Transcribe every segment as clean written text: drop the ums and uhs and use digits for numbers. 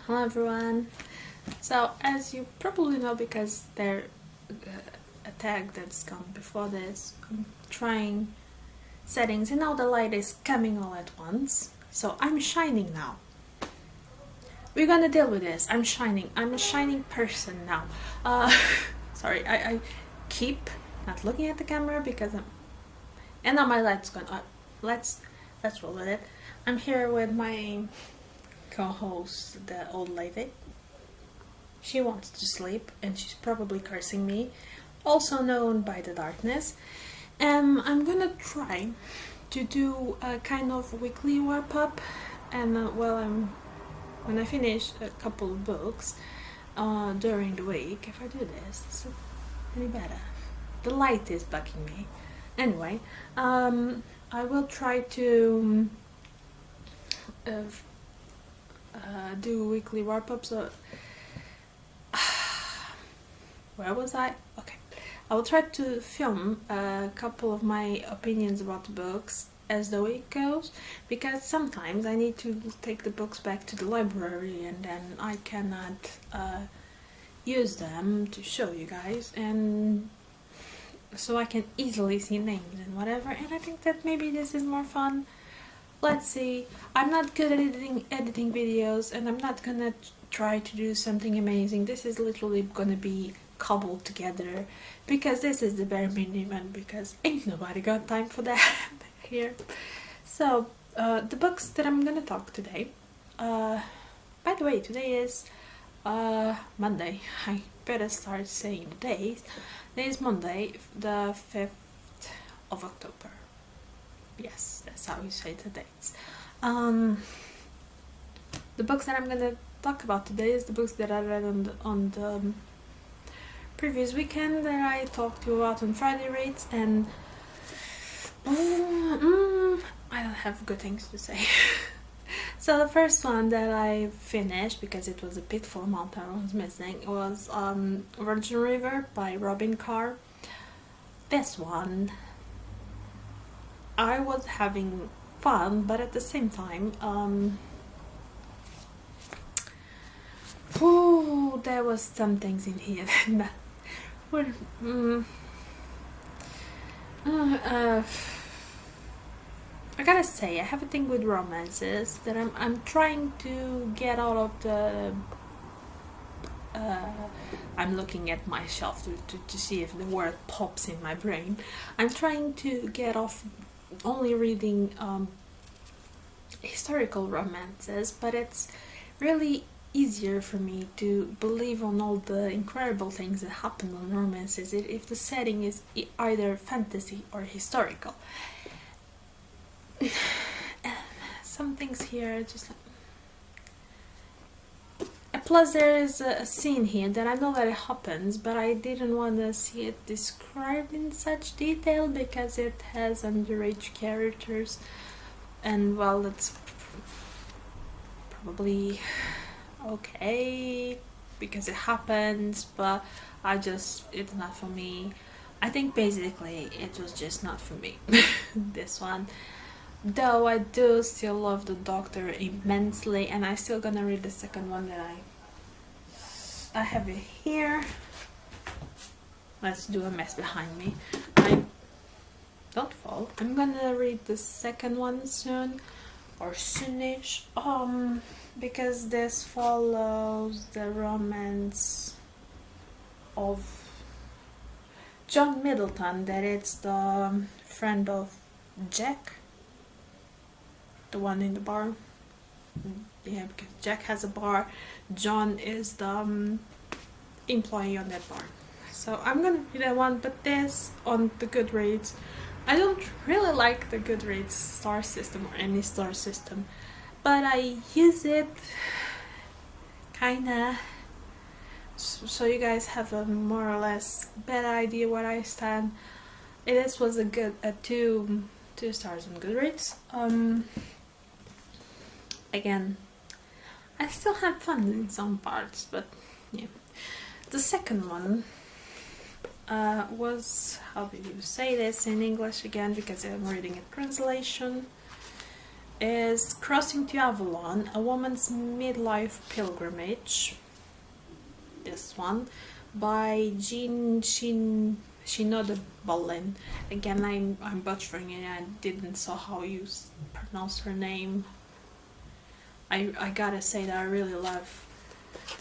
Hello everyone. So as you probably know, because there's a tag that's come before this, I'm trying settings and now the light is coming all at once. So I'm shining now. We're gonna deal with this. I'm shining. I'm a shining person now. Sorry, I keep not looking at the camera because and now my light's gone up. Let's roll with it. I'm here with my co-host, the old lady. She wants to sleep and she's probably cursing me, also known by the darkness. I'm gonna try to do a kind of weekly wrap up, and when I finish a couple of books during the week, if I do this, is it any better? The light is bugging me. Anyway, I will try to do weekly wrap-ups. Where was I? Okay. I will try to film a couple of my opinions about the books as the week goes, because sometimes I need to take the books back to the library and then I cannot use them to show you guys, and so I can easily see names and whatever, and I think that maybe this is more fun. Let's see. I'm not good at editing videos, and I'm not gonna try to do something amazing. This is literally gonna be cobbled together because this is the bare minimum, because ain't nobody got time for that here. So the books that I'm gonna talk today, by the way, today is Monday. I better start saying the days. Today is Monday, the 5th of October. Yes, that's how you say the dates. The books that I'm gonna talk about today is the books that I read on the previous weekend that I talked to you about on Friday Reads, and I don't have good things to say. So the first one that I finished, because it was a pitiful amount I was missing, was Virgin River by Robin Carr. This one, I was having fun, but at the same time, there was some things in here that were, I gotta say, I have a thing with romances that I'm trying to get out of the. I'm looking at my shelf to see if the word pops in my brain. I'm trying to get off only reading historical romances, but it's really easier for me to believe on all the incredible things that happen on romances if the setting is either fantasy or historical. Some things here are just like... Plus there is a scene here that I know that it happens, but I didn't want to see it described in such detail because it has underage characters, and well, it's probably okay because it happens, but it's not for me. I think basically it was just not for me. This one, though I do still love the Doctor immensely, and I'm still gonna read the second one that I have it here. Let's do a mess behind me. Don't fall. I'm gonna read the second one soon, or soonish, because this follows the romance of John Middleton, that it's the friend of Jack, the one in the bar. Yeah, because Jack has a bar, John is the employee on that bar. So I'm gonna read that one, but this on the Goodreads, I don't really like the Goodreads star system or any star system, but I use it kinda so you guys have a more or less better idea where I stand. This was a 2 stars on Goodreads. Again, I still had fun in some parts, but yeah. The second one was, how do you say this in English again, because I'm reading a translation. is Crossing to Avalon, A Woman's Midlife Pilgrimage. This one by Jean Shinoda-Bolin. Again, I'm butchering it. I didn't saw how you pronounce her name. I gotta say that I really love.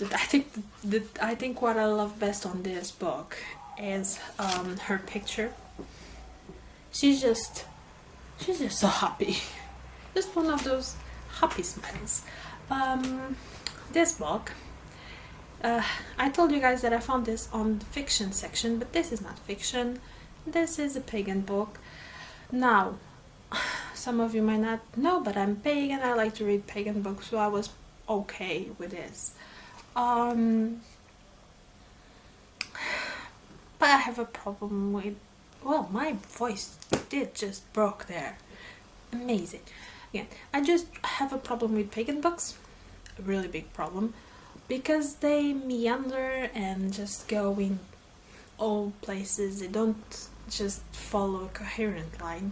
I think what I love best on this book is her picture. She's just so happy. Just one of those happy smiles. This book, I told you guys that I found this on the fiction section, but this is not fiction. This is a pagan book. Now, some of you might not know, but I'm pagan. I like to read pagan books, so I was okay with this. But I have a problem with, well, my voice did just broke there. Amazing. Yeah, I just have a problem with pagan books, a really big problem, because they meander and just go in all places. They don't just follow a coherent line.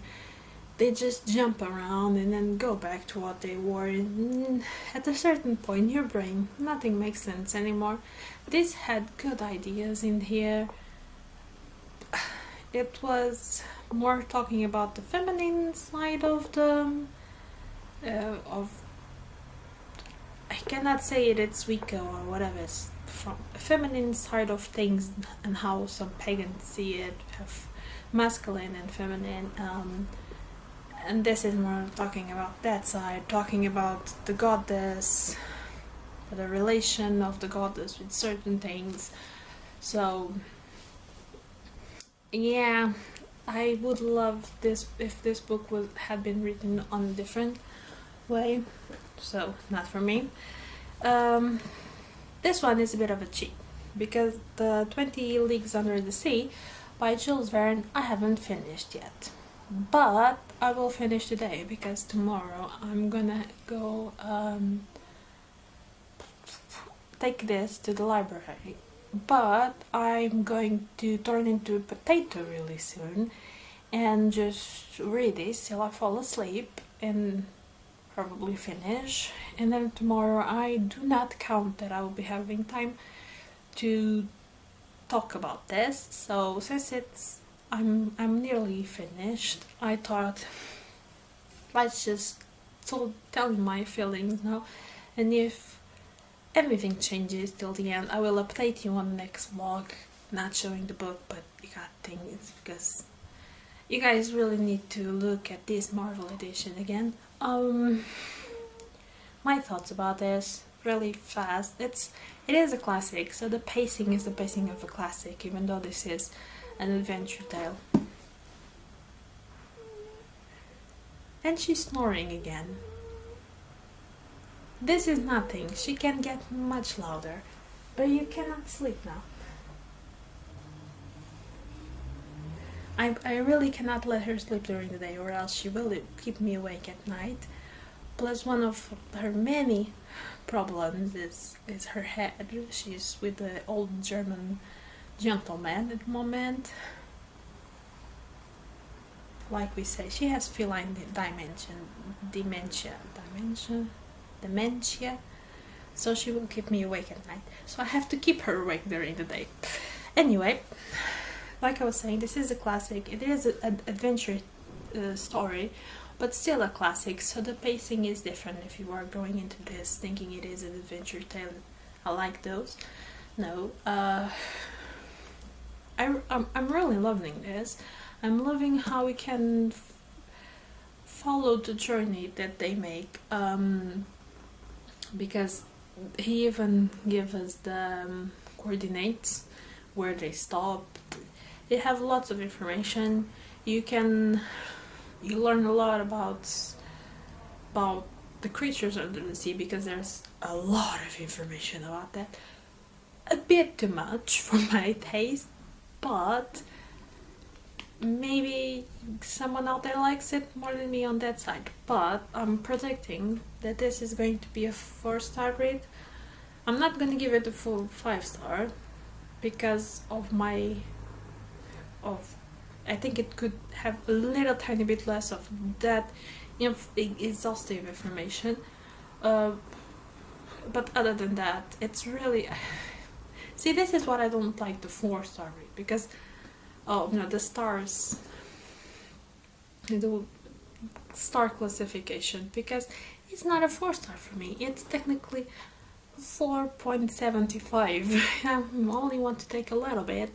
They just jump around and then go back to what they were. And at a certain point, your brain, nothing makes sense anymore. This had good ideas in here. It was more talking about the feminine side of the I cannot say it's Wicca or whatever. It's from the feminine side of things and how some pagans see it, have masculine and feminine. And this is more talking about that side, talking about the goddess, the relation of the goddess with certain things. So yeah, I would love this if this book had been written on a different way. So not for me. This one is a bit of a cheat because the 20 Leagues Under the Sea by Jules Verne I haven't finished yet, but I will finish today because tomorrow I'm gonna go take this to the library. But I'm going to turn into a potato really soon and just read this till I fall asleep and probably finish. And then tomorrow I do not count that I will be having time to talk about this. So since I'm nearly finished, I thought let's just tell you my feelings now, and if everything changes till the end, I will update you on the next vlog, not showing the book, but you got things, because you guys really need to look at this Marvel edition again. My thoughts about this, really fast. It is a classic, so the pacing is the pacing of a classic, even though this is an adventure tale. And she's snoring again. This is nothing. She can get much louder, but you cannot sleep now. I really cannot let her sleep during the day, or else she will keep me awake at night. Plus, one of her many problems is her head. She's with the old German gentleman at the moment. Like we say, she has feline dementia, so she will keep me awake at night. So I have to keep her awake during the day. Anyway, like I was saying, this is a classic. It is an adventure story, but still a classic, so the pacing is different if you are going into this thinking it is an adventure tale. I like those. No, I'm really loving this. I'm loving how we can follow the journey that they make, because he even gives us the coordinates where they stop. They have lots of information. You learn a lot about the creatures under the sea, because there's a lot of information about that. A bit too much for my taste, but maybe someone out there likes it more than me on that side. But I'm predicting that this is going to be a 4-star read. I'm not going to give it a full 5-star because I think it could have a little tiny bit less of that exhaustive information. But other than that, it's really see, this is what I don't like the 4-star rate, because the stars, the star classification, because it's not a 4-star for me. It's technically 4.75. I only want to take a little bit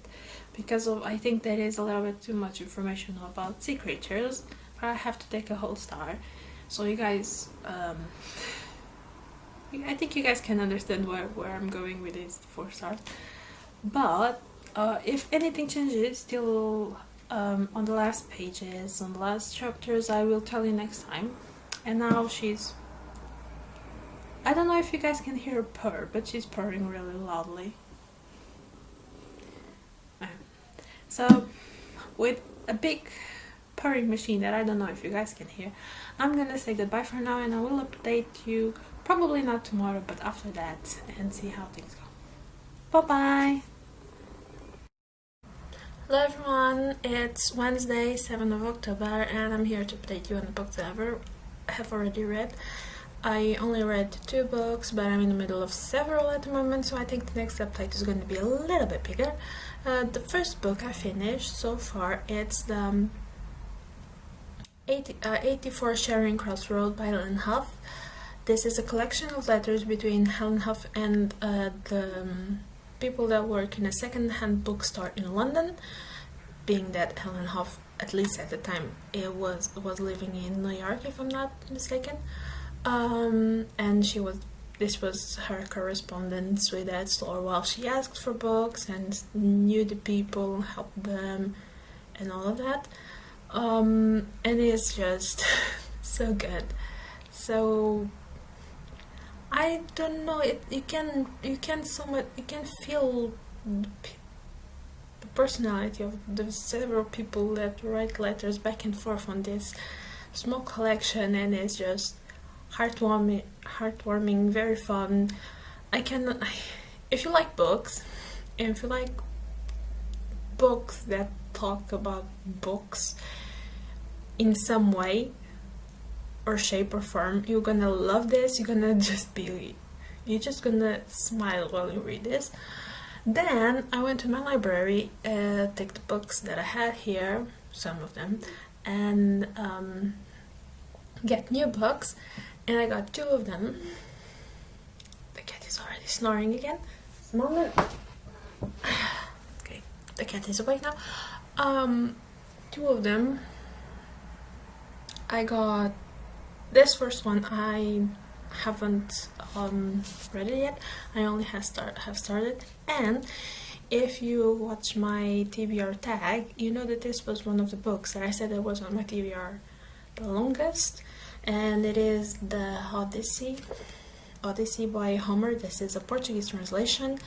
because I think there is a little bit too much information about sea creatures, but I have to take a whole star. So you guys, I think you guys can understand where I'm going with these 4 stars. But if anything changes, still on the last pages, on the last chapters, I will tell you next time. And now I don't know if you guys can hear her purr, but she's purring really loudly. So, with a big purring machine that I don't know if you guys can hear, I'm gonna say goodbye for now, and I will update you, probably not tomorrow, but after that, and see how things go. Bye bye! Hello everyone, it's Wednesday, 7th of October, and I'm here to update you on the books that I have already read. I only read 2 books, but I'm in the middle of several at the moment, so I think the next update is going to be a little bit bigger. The first book I finished so far, it's the 84 Charing Crossroad by Helen Huff. This is a collection of letters between Helen Huff and the people that work in a second-hand bookstore in London, being that Helen Huff, at least at the time, was living in New York, if I'm not mistaken. And this was her correspondence with that store while she asked for books and knew the people, helped them, and all of that. And it's just so good. So I don't know, you can feel the personality of the several people that write letters back and forth on this small collection, and it's just heartwarming, very fun. If you like books, and if you like books that talk about books in some way or shape or form, you're gonna love this. You're just gonna smile while you read this. Then I went to my library, take the books that I had here, some of them, and get new books, and I got 2 of them. The cat is already snoring again. Moment. Okay, the cat is awake now. 2 of them. I got this first one. I haven't read it yet. I only have started. And if you watch my TBR tag, you know that this was one of the books that I said that was on my TBR the longest, and it is the Odyssey by Homer. This is a Portuguese translation,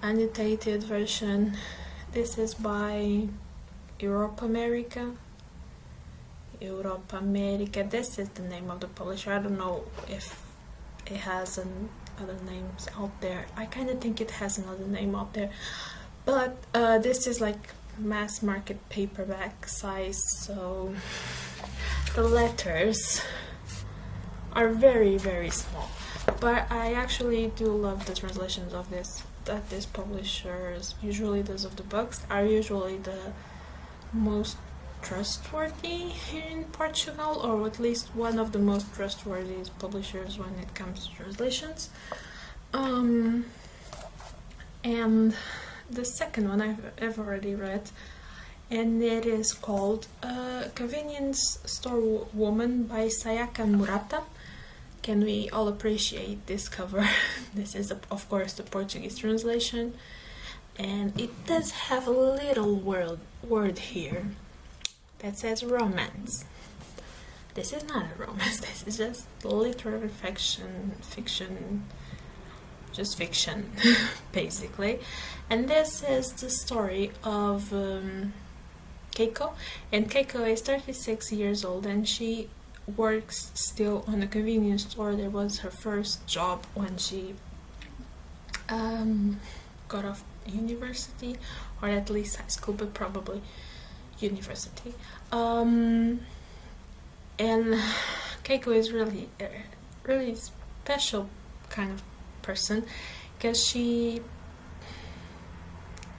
annotated version. This is by Europa America. This is the name of the publisher. I don't know if it has other names out there. I kind of think it has another name out there, but this is like mass market paperback size, so the letters are very, very small. But I actually do love the translations of this publishers usually does of the books, are usually the most trustworthy here in Portugal, or at least one of the most trustworthy publishers when it comes to translations. And the second one I've already read, and it is called Convenience Store Woman by Sayaka Murata. Can we all appreciate this cover? This is of course the Portuguese translation, and it does have a little word here that says romance. This is not a romance, this is just literary fiction, just fiction, basically. And this is the story of Keiko, and Keiko is 36 years old, and she works still on a convenience store. That was her first job when she got off university, or at least high school, but probably university. And Keiko is really a really special kind of person, because she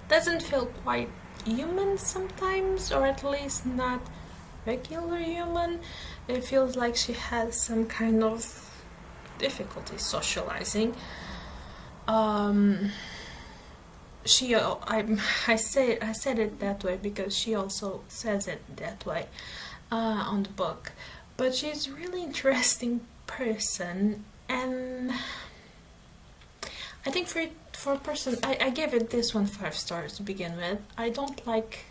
doesn't feel quite human sometimes, or at least not regular human. It feels like she has some kind of difficulty socializing. I said it that way because she also says it that way on the book. But she's a really interesting person, and I think for a person, I gave it this one 5 stars to begin with. I don't like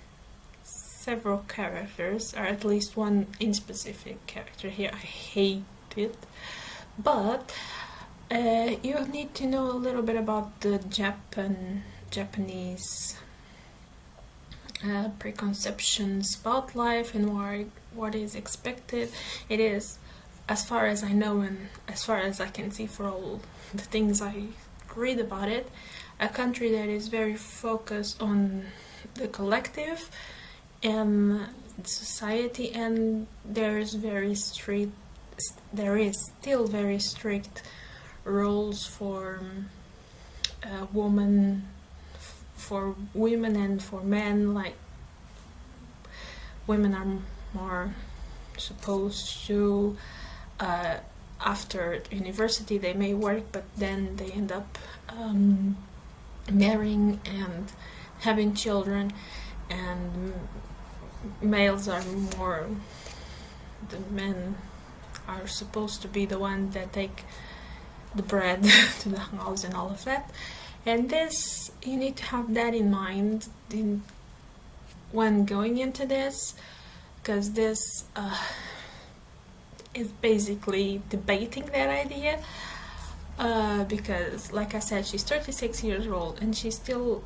several characters, or at least one in specific character here. I hate it. But you need to know a little bit about the Japanese preconceptions about life and what is expected. It is, as far as I know and as far as I can see for all the things I read about it, a country that is very focused on the collective and society, and there is still very strict rules for women and for men. Like, women are more supposed to after university they may work, but then they end up marrying and having children, and males are more, the men are supposed to be the ones that take the bread to the house and all of that. And this, you need to have that in mind when going into this, because this is basically debating that idea, because like I said, she's 36 years old and she still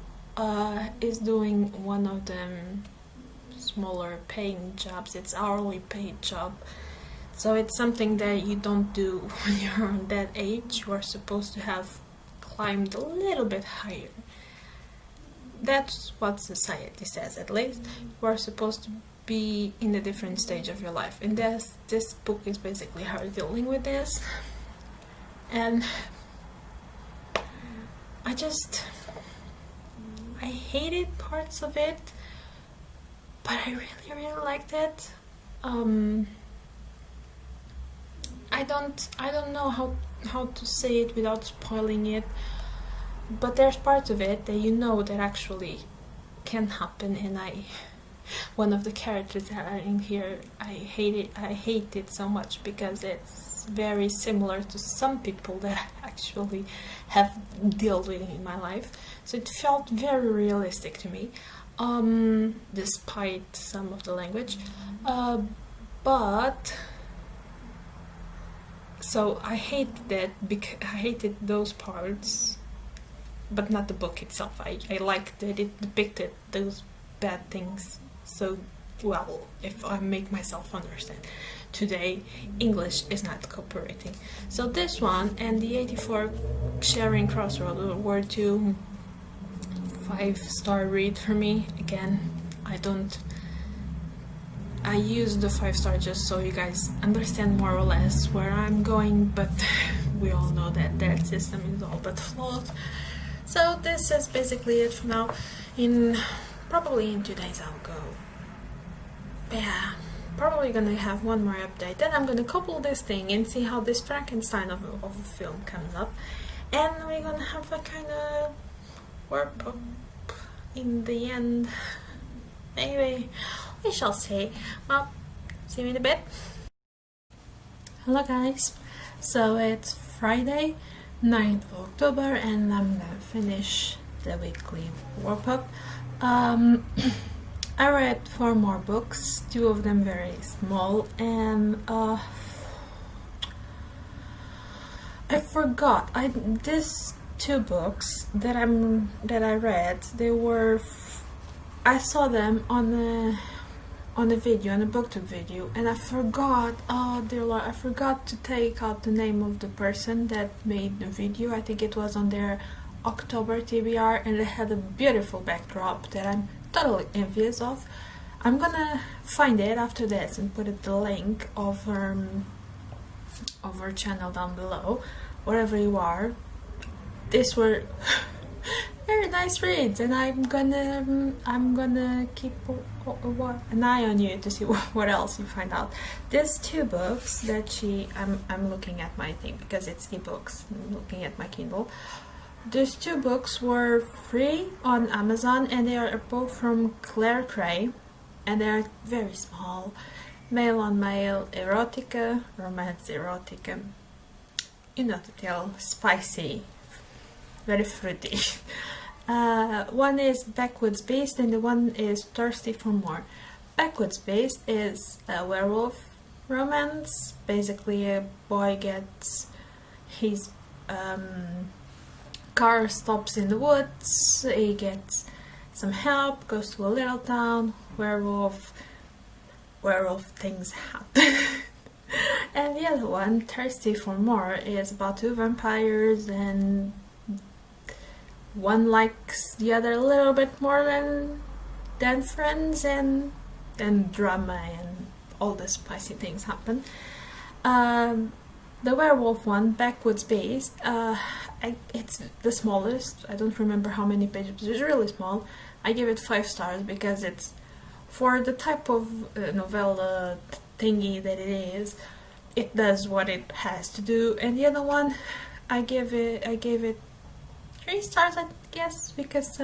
is doing one of them smaller paying jobs. It's hourly paid job, so it's something that you don't do when you're on that age. You are supposed to have climbed a little bit higher. That's what society says, at least. You are supposed to be in a different stage of your life, and this book is basically her dealing with this. And I hated parts of it, but I really liked it. I don't know how to say it without spoiling it, but there's parts of it that you know that actually can happen, and one of the characters that are in here, I hate it so much because it's very similar to some people that I actually have dealt with in my life. So it felt very realistic to me, despite some of the language, but so I hated those parts, but not the book itself. I liked that it depicted those bad things so well, if I make myself understand. Today, English is not cooperating. So this one and the 84 Charing Crossroad were 2 5-star read for me. Again, I use the 5-star just so you guys understand more or less where I'm going, but we all know that system is all but flawed. So this is basically it for now. Probably in 2 days I'll go. Yeah, probably gonna have one more update. Then I'm gonna couple this thing and see how this Frankenstein of a film comes up, and we're gonna have a kind of warp up in the end. Anyway, we shall see. Well, see you in a bit. Hello guys, so it's Friday, 9th of October, and I'm gonna finish the weekly warp up. I read 4 more books, 2 of them very small, and I forgot. These 2 books that I read, I saw them on a video, on a booktube video, and I forgot. Oh dear Lord, I forgot to take out the name of the person that made the video. I think it was on their October TBR, and it had a beautiful backdrop that I'm totally envious of. I'm gonna find it after this and put the link of her channel down below, wherever you are. These were very nice reads, and I'm gonna keep an eye on you to see what else you find out. There's 2 books that I'm looking at my thing because it's ebooks. I'm looking at my Kindle. These 2 books were free on Amazon, and they are both from Claire Cray, and they are very small. Male on male erotica, romance erotica. You know the deal, spicy, very fruity. One is Backwoods Beast and the one is Thirsty for More. Backwoods Beast is a werewolf romance. Basically, a boy gets his car stops in the woods, he gets some help, goes to a little town, werewolf things happen. And the other one, Thirsty for More, is about 2 vampires, and one likes the other a little bit more than friends, and then drama and all the spicy things happen. The werewolf one, Backwoods Beast, it's the smallest. I don't remember how many pages, but it's really small. I give it 5 stars because it's, for the type of novella thingy that it is, it does what it has to do. And the other one, I gave it 3 stars, I guess, because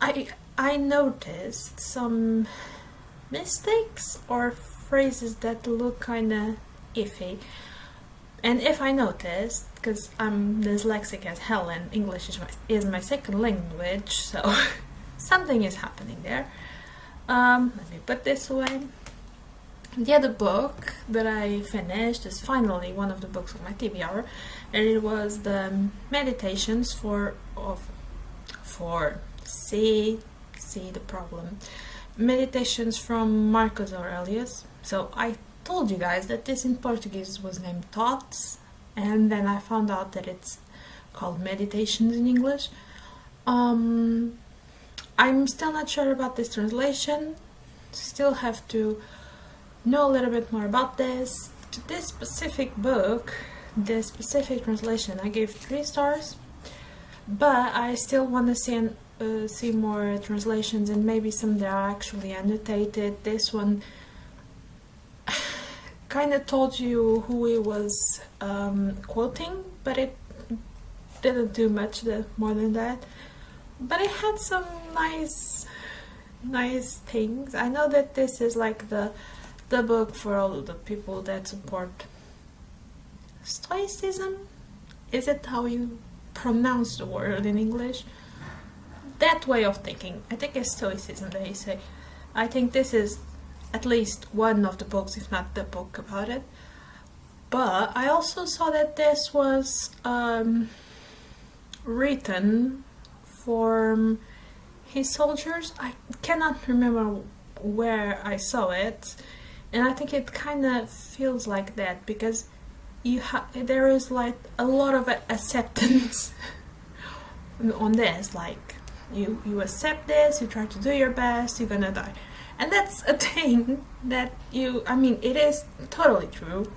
I noticed some mistakes or phrases that look kinda iffy. And if I noticed, because I'm dyslexic as hell and English is my second language, so something is happening there. Let me put this away. The other book that I finished is finally one of the books of my TBR, and it was the Meditations for see the problem. Meditations from Marcus Aurelius. So I told you guys that this in Portuguese was named Thoughts, and then I found out that it's called Meditations in English. I'm still not sure about this translation, still have to know a little bit more about this. To this specific book, this specific translation, I gave 3 stars, but I still want to see more translations, and maybe some that are actually annotated. This one kind of told you who he was quoting, but it didn't do much more than that. But it had some nice things. I know that this is like the book for all the people that support Stoicism. Is it how you pronounce the word in English? That way of thinking. I think it's Stoicism that you say. I think this is at least one of the books, if not the book about it. But I also saw that this was written for his soldiers. I cannot remember where I saw it, and I think it kind of feels like that because there is like a lot of acceptance on this. Like you accept this, you try to do your best, you're gonna die. And that's a thing that it is totally true.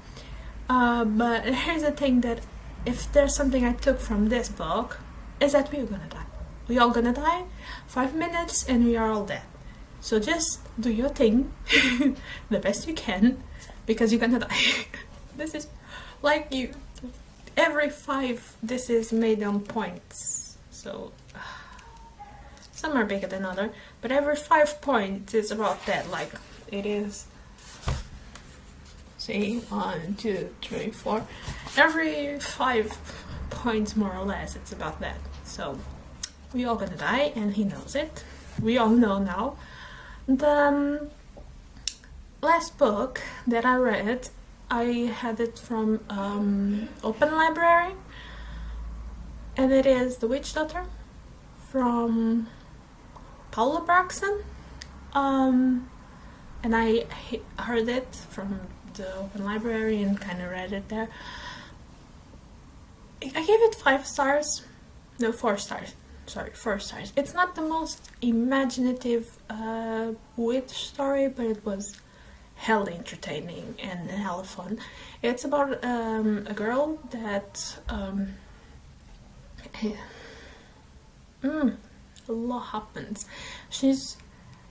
But here's the thing, that if there's something I took from this book, is that we're gonna die. We all gonna die, 5 minutes, and we are all dead. So just do your thing, the best you can, because you're gonna die. This is like every 5, this is made on points. So some are bigger than other, but every 5 points is about that. Like it is, see, 1, 2, 3, 4. Every 5 points, more or less, it's about that. So we all gonna die, and he knows it. We all know now. The last book that I read, I had it from Open Library, and it is The Witch Daughter from Paula Braxton, and I heard it from the Open Library and kind of read it there. I gave it 5 stars, no, 4 stars. First Stars. It's not the most imaginative witch story, but it was hell entertaining and hell fun. It's about a girl that a lot happens. She's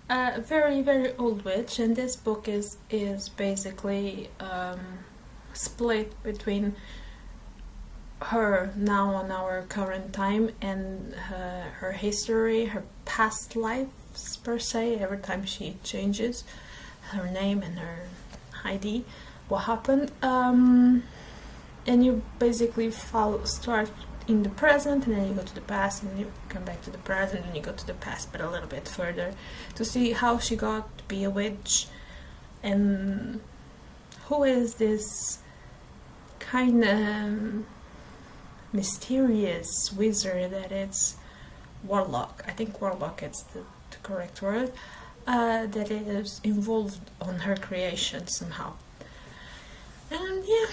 a very, very old witch, and this book is basically split between her now on our current time and her history, her past lives per se. Every time she changes her name and her ID, what happened, and you basically start in the present, and then you go to the past, and you come back to the present, and you go to the past, but a little bit further, to see how she got to be a witch, and who is this kind of mysterious wizard that it's warlock. I think warlock is the correct word. That is involved on her creation somehow. And yeah,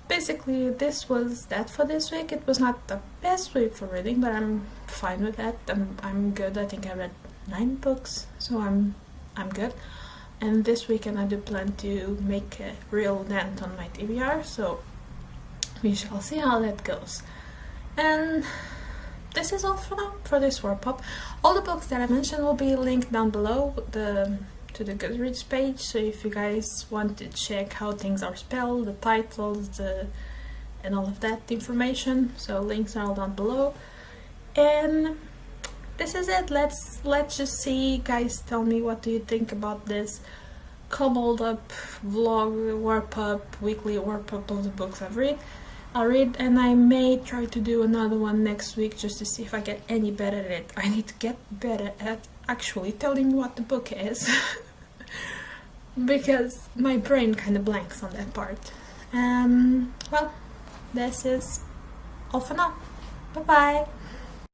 basically this was that for this week. It was not the best week for reading, but I'm fine with that. I'm good. I think I read 9 books, so I'm good. And this weekend I do plan to make a real dent on my TBR, so we shall see how that goes. And this is all for now for this word pop. All the books that I mentioned will be linked down below to the Goodreads page, so if you guys want to check how things are spelled, the titles, and all of that information, so links are all down below. And this is it. Let's just see, guys. Tell me, what do you think about this cobbled up vlog, warp up, weekly warp up of the books I'll read, and I may try to do another one next week just to see if I get any better at it. I need to get better at actually telling you what the book is because my brain kind of blanks on that part. Well, this is all for now. Bye bye.